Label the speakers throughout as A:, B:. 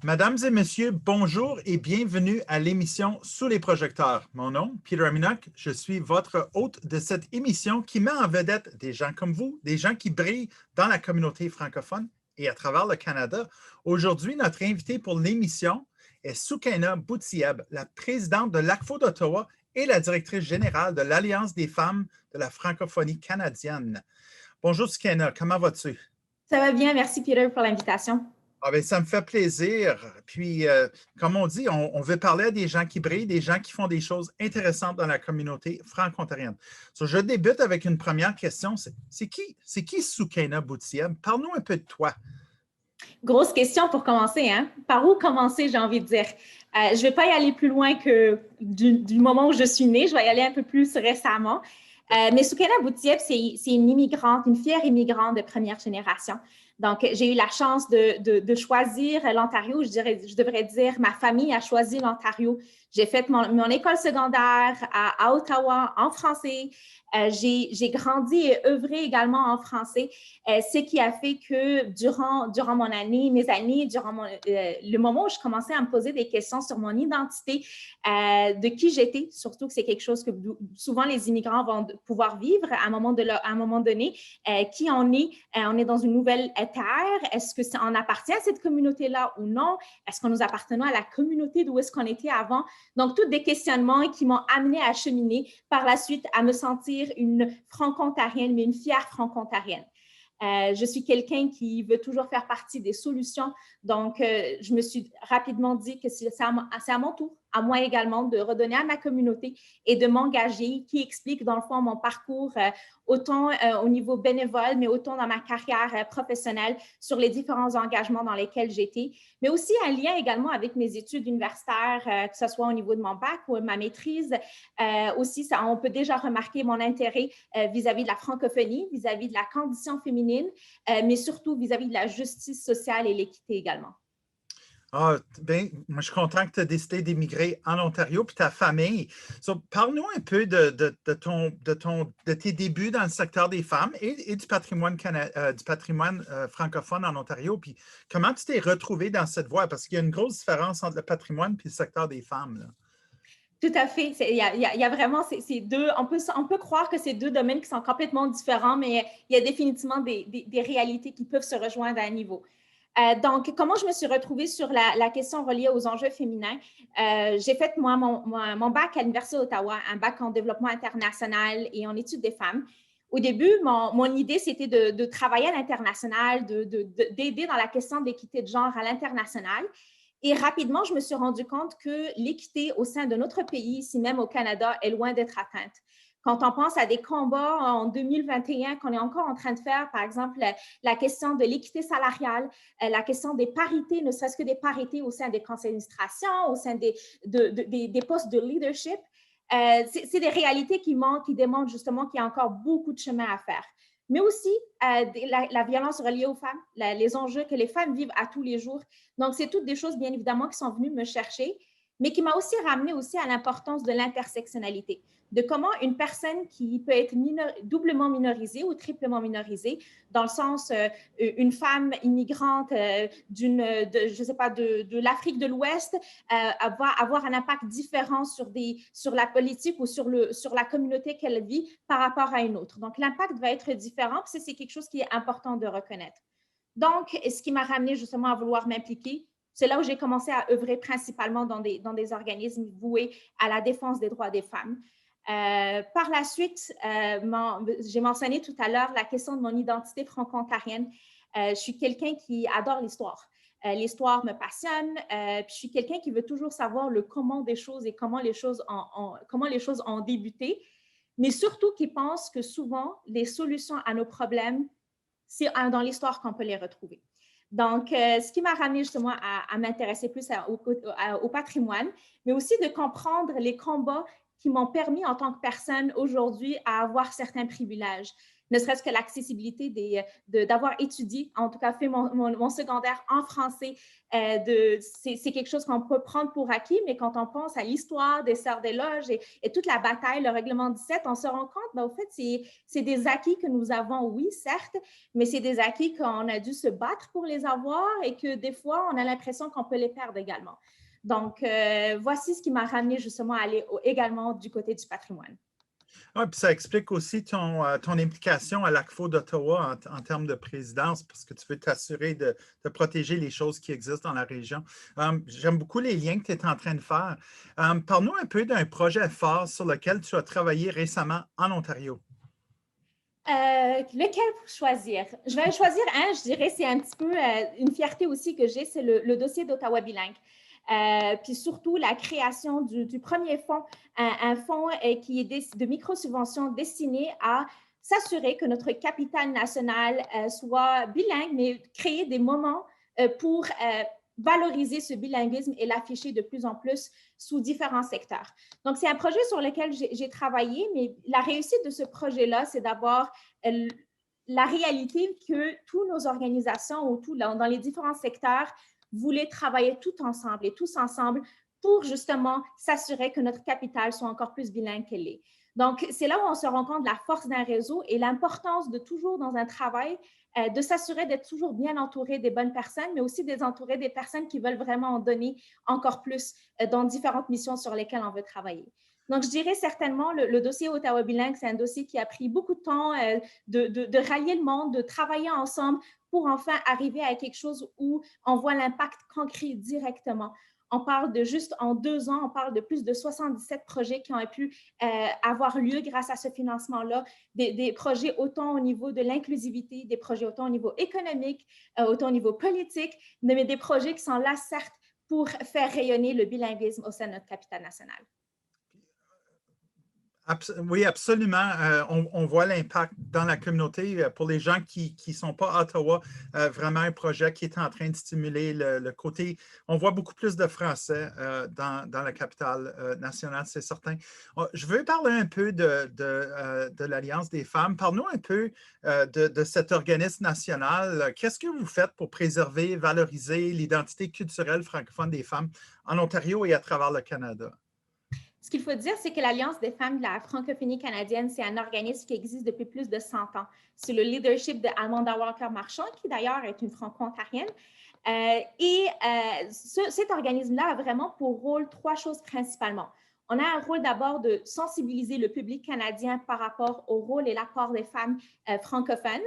A: Mesdames et messieurs, bonjour et bienvenue à l'émission Sous les projecteurs. Mon nom, Peter Aminok, je suis votre hôte de cette émission qui met en vedette des gens comme vous, des gens qui brillent dans la communauté francophone et à travers le Canada. Aujourd'hui, notre invité pour l'émission est Soukaina Boutieb, la présidente de l'ACFO d'Ottawa et la directrice générale de l'Alliance des femmes de la francophonie canadienne. Bonjour Soukaina, comment vas-tu?
B: Ça va bien, merci Peter pour l'invitation.
A: Ah ben, ça me fait plaisir. Puis, comme on dit, on veut parler à des gens qui brillent, des gens qui font des choses intéressantes dans la communauté franco-ontarienne. So, je débute avec une première question. C'est qui Soukaina Boutieb? Parle-nous un peu de toi.
B: Grosse question pour commencer, hein? Par où commencer, j'ai envie de dire? Je ne vais pas y aller plus loin que du moment où je suis née, je vais y aller un peu plus récemment. Mais Soukaina Boutieb, c'est une immigrante, une fière immigrante de première génération. Donc, j'ai eu la chance de choisir l'Ontario. Je devrais dire, ma famille a choisi l'Ontario. J'ai fait mon école secondaire à Ottawa en français. J'ai grandi et œuvré également en français, ce qui a fait que durant mes années, durant le moment où je commençais à me poser des questions sur mon identité, de qui j'étais, surtout que c'est quelque chose que souvent les immigrants vont pouvoir vivre à un moment donné, qui on est dans une nouvelle terre, est-ce qu'on appartient à cette communauté-là ou non, est-ce que nous appartenons à la communauté d'où est-ce qu'on était avant, donc tous des questionnements qui m'ont amené à cheminer par la suite à me sentir une franco-ontarienne, mais une fière franco-ontarienne. Je suis quelqu'un qui veut toujours faire partie des solutions. Donc, je me suis rapidement dit que c'est à mon tour, à moi également, de redonner à ma communauté et de m'engager, qui explique dans le fond mon parcours, autant au niveau bénévole, mais autant dans ma carrière professionnelle, sur les différents engagements dans lesquels j'étais, mais aussi un lien également avec mes études universitaires, que ce soit au niveau de mon bac ou de ma maîtrise. Aussi, on peut déjà remarquer mon intérêt vis-à-vis de la francophonie, vis-à-vis de la condition féminine, mais surtout vis-à-vis de la justice sociale et l'équité également.
A: Ah, ben, moi, je suis content que tu as décidé d'émigrer en Ontario puis ta famille. So, parle-nous un peu de tes débuts dans le secteur des femmes et du patrimoine, francophone en Ontario. Puis comment tu t'es retrouvé dans cette voie? Parce qu'il y a une grosse différence entre le patrimoine et le secteur des femmes, là.
B: Tout à fait. Il y a vraiment ces deux. On peut croire que c'est deux domaines qui sont complètement différents, mais il y a définitivement des réalités qui peuvent se rejoindre à un niveau. Donc, comment je me suis retrouvée sur la question reliée aux enjeux féminins? J'ai fait, moi, mon bac à l'Université d'Ottawa, un bac en développement international et en études des femmes. Au début, mon idée, c'était de travailler à l'international, d'aider dans la question d'équité de genre à l'international. Et rapidement, je me suis rendu compte que l'équité au sein de notre pays, ici même au Canada, est loin d'être atteinte. Quand on pense à des combats en 2021 qu'on est encore en train de faire, par exemple, la question de l'équité salariale, la question des parités, ne serait-ce que des parités au sein des conseils d'administration, au sein des postes de leadership, c'est des réalités qui manquent, qui démontrent justement qu'il y a encore beaucoup de chemin à faire. Mais aussi la violence reliée aux femmes, les enjeux que les femmes vivent à tous les jours. Donc, c'est toutes des choses, bien évidemment, qui sont venues me chercher, mais qui m'a aussi ramené aussi à l'importance de l'intersectionnalité, de comment une personne qui peut être doublement minorisée ou triplement minorisée, dans le sens une femme immigrante de l'Afrique de l'Ouest va avoir un impact différent sur la politique ou sur la communauté qu'elle vit par rapport à une autre. Donc, l'impact va être différent, puis c'est quelque chose qui est important de reconnaître. Donc, ce qui m'a ramené justement à vouloir m'impliquer, c'est là où j'ai commencé à œuvrer principalement dans des organismes voués à la défense des droits des femmes. Par la suite, j'ai mentionné tout à l'heure la question de mon identité franco-ontarienne. Je suis quelqu'un qui adore l'histoire. L'histoire me passionne, puis je suis quelqu'un qui veut toujours savoir le comment des choses et comment les choses ont débuté, mais surtout qui pense que souvent, les solutions à nos problèmes, c'est dans l'histoire qu'on peut les retrouver. Donc, ce qui m'a ramené justement à m'intéresser plus au patrimoine, mais aussi de comprendre les combats qui m'ont permis en tant que personne aujourd'hui à avoir certains privilèges. ne serait-ce que l'accessibilité d'avoir étudié, en tout cas fait mon secondaire en français. C'est quelque chose qu'on peut prendre pour acquis, mais quand on pense à l'histoire des Sœurs des Loges et toute la bataille, le règlement 17, on se rend compte, au fait, c'est des acquis que nous avons, oui, certes, mais c'est des acquis qu'on a dû se battre pour les avoir et que des fois, on a l'impression qu'on peut les perdre également. Donc, voici ce qui m'a ramené justement à aller également du côté du patrimoine.
A: Oui, puis ça explique aussi ton implication à l'ACFO d'Ottawa en termes de présidence, parce que tu veux t'assurer de protéger les choses qui existent dans la région. J'aime beaucoup les liens que tu es en train de faire. Parle-nous un peu d'un projet fort sur lequel tu as travaillé récemment en Ontario.
B: Lequel choisir? Je vais choisir un, je dirais, c'est un petit peu une fierté aussi que j'ai, c'est le dossier d'Ottawa bilingue. Puis surtout la création du premier fonds, un fonds qui est de micro-subventions destiné à s'assurer que notre capitale nationale soit bilingue, mais créer des moments pour valoriser ce bilinguisme et l'afficher de plus en plus sous différents secteurs. Donc, c'est un projet sur lequel j'ai travaillé, mais la réussite de ce projet-là, c'est d'avoir la réalité que toutes nos organisations ou dans les différents secteurs voulaient travailler tout ensemble et tous ensemble pour justement s'assurer que notre capitale soit encore plus bilingue qu'elle est. Donc, c'est là où on se rend compte de la force d'un réseau et l'importance de toujours dans un travail, de s'assurer d'être toujours bien entouré des bonnes personnes, mais aussi d'entourer des personnes qui veulent vraiment en donner encore plus dans différentes missions sur lesquelles on veut travailler. Donc, je dirais certainement le dossier Ottawa bilingue, c'est un dossier qui a pris beaucoup de temps de rallier le monde, de travailler ensemble pour enfin arriver à quelque chose où on voit l'impact concret directement. On parle de juste en 2 ans, on parle de plus de 77 projets qui ont pu avoir lieu grâce à ce financement-là, des projets autant au niveau de l'inclusivité, des projets autant au niveau économique, autant au niveau politique, mais des projets qui sont là, certes, pour faire rayonner le bilinguisme au sein de notre capitale nationale.
A: Oui, absolument. On voit l'impact dans la communauté. Pour les gens qui ne sont pas à Ottawa, vraiment un projet qui est en train de stimuler le côté. On voit beaucoup plus de Français dans la capitale nationale, c'est certain. Je veux parler un peu de l'Alliance des femmes. Parle-nous un peu de cet organisme national. Qu'est-ce que vous faites pour préserver, valoriser l'identité culturelle francophone des femmes en Ontario et à travers le Canada?
B: Ce qu'il faut dire, c'est que l'Alliance des femmes de la francophonie canadienne, c'est un organisme qui existe depuis plus de 100 ans. C'est le leadership de Amanda Walker-Marchand, qui d'ailleurs est une franco-ontarienne. Cet organisme-là a vraiment pour rôle 3 choses principalement. On a un rôle d'abord de sensibiliser le public canadien par rapport au rôle et l'apport des femmes francophones,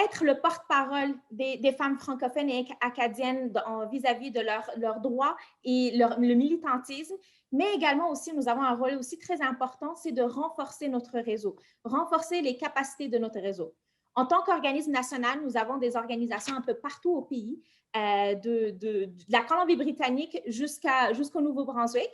B: être le porte-parole des femmes francophones et acadiennes vis-à-vis de leurs droits et le militantisme, mais également aussi, nous avons un rôle aussi très important, c'est de renforcer notre réseau, renforcer les capacités de notre réseau. En tant qu'organisme national, nous avons des organisations un peu partout au pays, de la Colombie-Britannique jusqu'au Nouveau-Brunswick.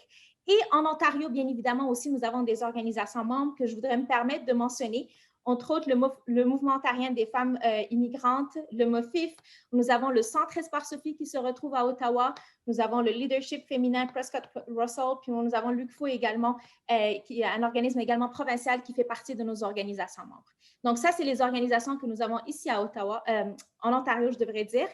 B: Et en Ontario, bien évidemment, aussi, nous avons des organisations membres que je voudrais me permettre de mentionner. Entre autres, le Mouvement ontarien des femmes immigrantes, le MOFIF. Nous avons le Centre Espoir Sophie qui se retrouve à Ottawa. Nous avons le Leadership féminin Prescott Russell. Puis nous avons l'UCFO également, qui est un organisme également provincial qui fait partie de nos organisations membres. Donc ça, c'est les organisations que nous avons ici à Ottawa, en Ontario, je devrais dire,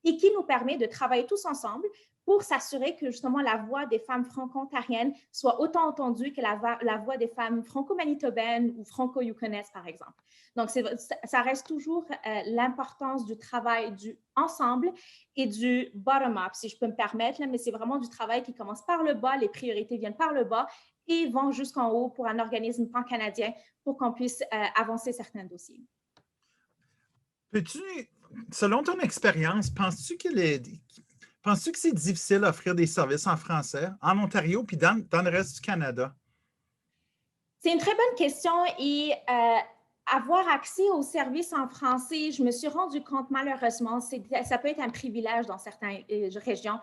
B: et qui nous permet de travailler tous ensemble pour s'assurer que justement la voix des femmes franco-ontariennes soit autant entendue que la voix des femmes franco-manitobaines ou franco-yukonaises, par exemple. Donc, ça reste toujours l'importance du travail du ensemble et du bottom-up, si je peux me permettre, là, mais c'est vraiment du travail qui commence par le bas, les priorités viennent par le bas et vont jusqu'en haut pour un organisme pan-canadien pour qu'on puisse avancer certains dossiers.
A: Peux-tu, selon ton expérience, penses-tu que c'est difficile d'offrir des services en français en Ontario puis dans le reste du Canada?
B: C'est une très bonne question et avoir accès aux services en français, je me suis rendu compte malheureusement, ça peut être un privilège dans certaines régions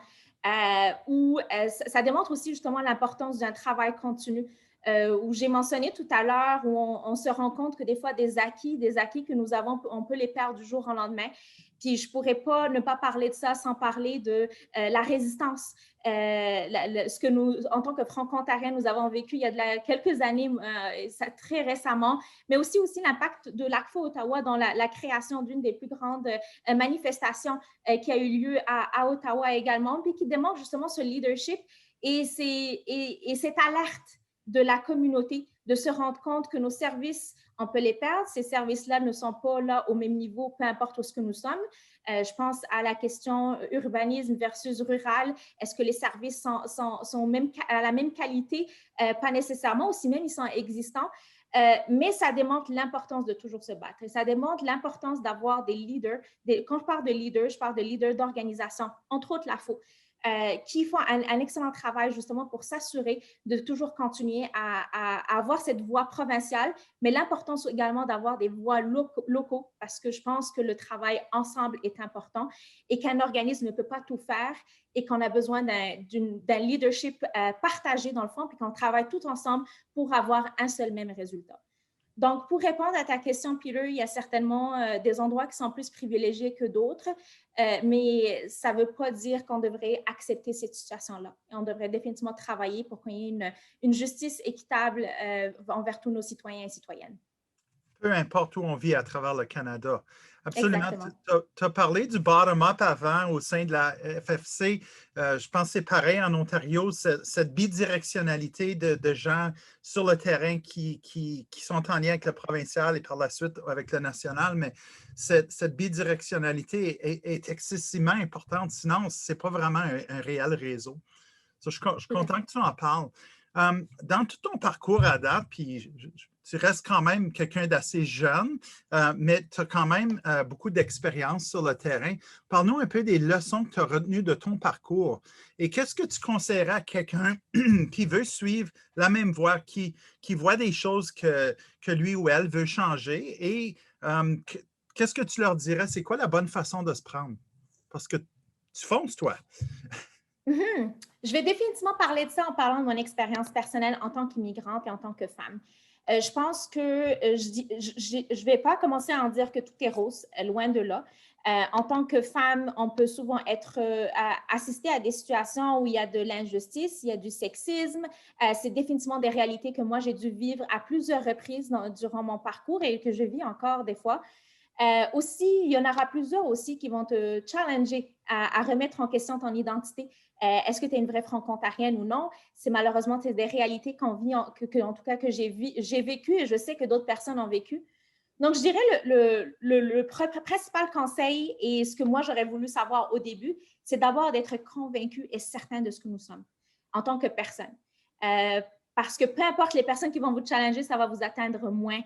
B: où ça démontre aussi justement l'importance d'un travail continu où j'ai mentionné tout à l'heure, où on se rend compte que des fois, des acquis que nous avons, on peut les perdre du jour au lendemain. Puis je ne pourrais pas ne pas parler de ça sans parler de la résistance. Ce que nous, en tant que franco-ontariens, nous avons vécu il y a quelques années, très récemment, mais aussi l'impact de l'ACFA Ottawa dans la création d'une des plus grandes manifestations qui a eu lieu à Ottawa également, puis qui démontre justement ce leadership et cette alerte de la communauté, de se rendre compte que nos services, on peut les perdre. Ces services-là ne sont pas là au même niveau, peu importe où ce que nous sommes. Je pense à la question urbanisme versus rural. Est-ce que les services sont même, à la même qualité? Pas nécessairement, aussi même ils sont existants. Mais ça démontre l'importance de toujours se battre. Et ça démontre l'importance d'avoir des leaders. Quand je parle de leaders, je parle de leaders d'organisation, entre autres l'AFO. Qui font un excellent travail justement pour s'assurer de toujours continuer à avoir cette voix provinciale, mais l'importance également d'avoir des voix locaux, parce que je pense que le travail ensemble est important et qu'un organisme ne peut pas tout faire et qu'on a besoin d'un leadership partagé dans le fond, puis qu'on travaille tout ensemble pour avoir un seul même résultat. Donc, pour répondre à ta question, Peter, il y a certainement des endroits qui sont plus privilégiés que d'autres, mais ça ne veut pas dire qu'on devrait accepter cette situation-là. On devrait définitivement travailler pour qu'il y ait une justice équitable envers tous nos citoyens et citoyennes.
A: Peu importe où on vit à travers le Canada. Absolument. Tu as parlé du bottom-up avant au sein de la FFC. Je pense que c'est pareil en Ontario, cette bidirectionnalité de gens sur le terrain qui sont en lien avec le provincial et par la suite avec le national, mais cette bidirectionnalité est excessivement importante. Sinon, ce n'est pas vraiment un réel réseau. So, je suis content que tu en parles. Dans tout ton parcours à date, puis tu restes quand même quelqu'un d'assez jeune, mais tu as quand même beaucoup d'expérience sur le terrain. Parle-nous un peu des leçons que tu as retenues de ton parcours. Et qu'est-ce que tu conseillerais à quelqu'un qui veut suivre la même voie, qui voit des choses que lui ou elle veut changer? Et qu'est-ce que tu leur dirais? C'est quoi la bonne façon de se prendre? Parce que tu fonces, toi.
B: Mm-hmm. Je vais définitivement parler de ça en parlant de mon expérience personnelle en tant qu'immigrante et en tant que femme. Je pense que je ne vais pas commencer à en dire que tout est rose, loin de là. En tant que femme, on peut souvent être assisté à des situations où il y a de l'injustice, il y a du sexisme. C'est définitivement des réalités que moi, j'ai dû vivre à plusieurs reprises durant mon parcours et que je vis encore des fois. Aussi, il y en aura plusieurs aussi qui vont te challenger à remettre en question ton identité. Est-ce que tu es une vraie franco-ontarienne ou non? C'est malheureusement des réalités qu'on vit, en tout cas que j'ai vécues et je sais que d'autres personnes ont vécu. Donc, je dirais le principal conseil et ce que moi j'aurais voulu savoir au début, c'est d'abord d'être convaincu et certain de ce que nous sommes en tant que personne. Parce que peu importe les personnes qui vont vous challenger, ça va vous atteindre moins.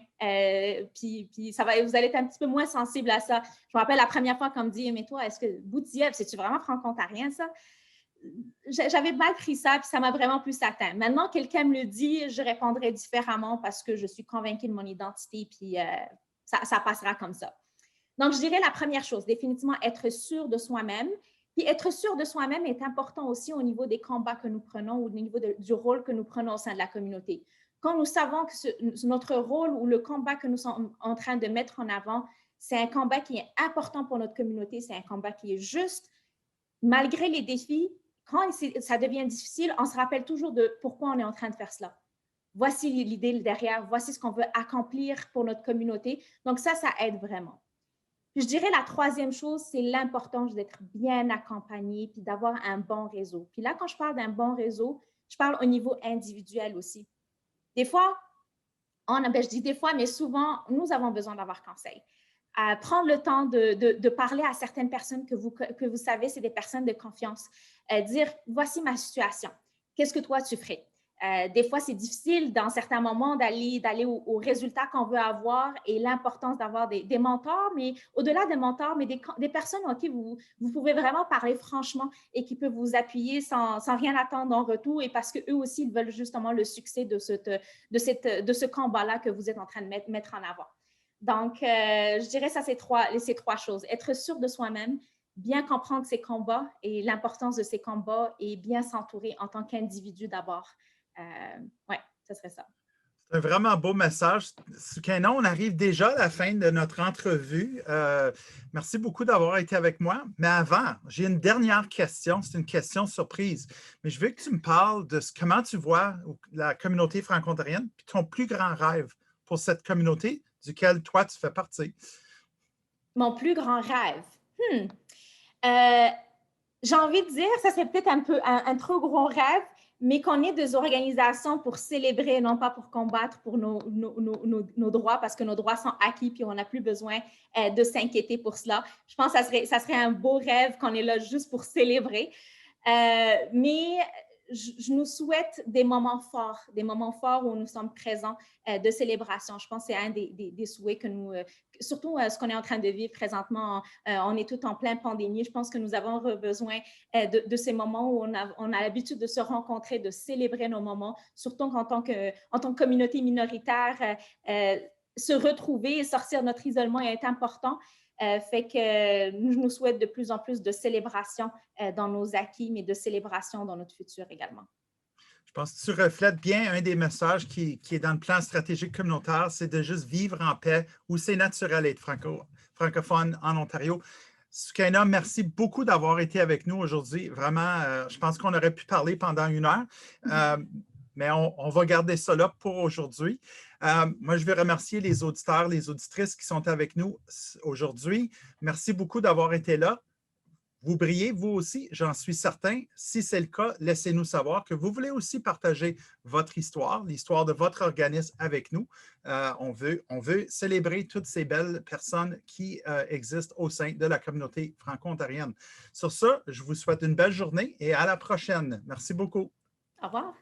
B: Puis vous allez être un petit peu moins sensible à ça. Je me rappelle la première fois qu'on me dit « Mais toi, est-ce que Boutiev, c'est-tu vraiment franco-ontarien, ça? » J'avais mal pris ça, puis ça m'a vraiment plus atteint. Maintenant, quelqu'un me le dit, je répondrai différemment parce que je suis convaincue de mon identité, puis ça passera comme ça. Donc, je dirais la première chose, définitivement être sûr de soi-même. Puis être sûr de soi-même est important aussi au niveau des combats que nous prenons ou au niveau du rôle que nous prenons au sein de la communauté. Quand nous savons que notre rôle ou le combat que nous sommes en train de mettre en avant, c'est un combat qui est important pour notre communauté, c'est un combat qui est juste, malgré les défis, quand ça devient difficile, on se rappelle toujours de pourquoi on est en train de faire cela. Voici l'idée derrière, voici ce qu'on veut accomplir pour notre communauté. Donc ça aide vraiment. Puis je dirais la troisième chose, c'est l'importance d'être bien accompagné puis d'avoir un bon réseau. Puis là, quand je parle d'un bon réseau, je parle au niveau individuel aussi. Des fois, je dis des fois, mais souvent, nous avons besoin d'avoir conseil. Prendre le temps de parler à certaines personnes que vous savez, c'est des personnes de confiance. Dire, voici ma situation. Qu'est-ce que toi, tu ferais? Des fois, c'est difficile dans certains moments d'aller au résultat qu'on veut avoir et l'importance d'avoir des mentors, mais au-delà des mentors, mais des personnes en qui vous pouvez vraiment parler franchement et qui peuvent vous appuyer sans rien attendre en retour et parce qu'eux aussi, ils veulent justement le succès de ce combat-là que vous êtes en train de mettre en avant. Donc, je dirais ça, ces trois choses. Être sûr de soi-même, bien comprendre ses combats et l'importance de ces combats et bien s'entourer en tant qu'individu d'abord. Oui, ce serait ça.
A: C'est un vraiment beau message. Soukaina, on arrive déjà à la fin de notre entrevue. Merci beaucoup d'avoir été avec moi. Mais avant, j'ai une dernière question. C'est une question surprise. Mais je veux que tu me parles de comment tu vois la communauté franco-ontarienne et ton plus grand rêve pour cette communauté duquel toi, tu fais partie.
B: Mon plus grand rêve? J'ai envie de dire, ça c'est peut-être un peu un trop gros rêve, mais qu'on ait des organisations pour célébrer, non pas pour combattre pour nos droits, parce que nos droits sont acquis, puis on n'a plus besoin de s'inquiéter pour cela. Je pense que ça serait un beau rêve qu'on est là juste pour célébrer. Mais je nous souhaite des moments forts où nous sommes présents de célébration. Je pense que c'est un des souhaits que nous, surtout ce qu'on est en train de vivre présentement, on est tout en pleine pandémie. Je pense que nous avons besoin de ces moments où on a l'habitude de se rencontrer, de célébrer nos moments, surtout en tant que communauté minoritaire, se retrouver et sortir de notre isolement est important. Fait que je nous souhaite de plus en plus de célébrations dans nos acquis, mais de célébrations dans notre futur également.
A: Je pense que tu reflètes bien un des messages qui est dans le plan stratégique communautaire, c'est de juste vivre en paix, où c'est naturel d'être francophone en Ontario. Soukaina, merci beaucoup d'avoir été avec nous aujourd'hui. Vraiment, je pense qu'on aurait pu parler pendant 1 heure, mais on va garder ça là pour aujourd'hui. Moi, je vais remercier les auditeurs, les auditrices qui sont avec nous aujourd'hui. Merci beaucoup d'avoir été là. Vous brillez, vous aussi, j'en suis certain. Si c'est le cas, laissez-nous savoir que vous voulez aussi partager votre histoire, l'histoire de votre organisme avec nous. On veut célébrer toutes ces belles personnes qui existent au sein de la communauté franco-ontarienne. Sur ce, je vous souhaite une belle journée et à la prochaine. Merci beaucoup.
B: Au revoir.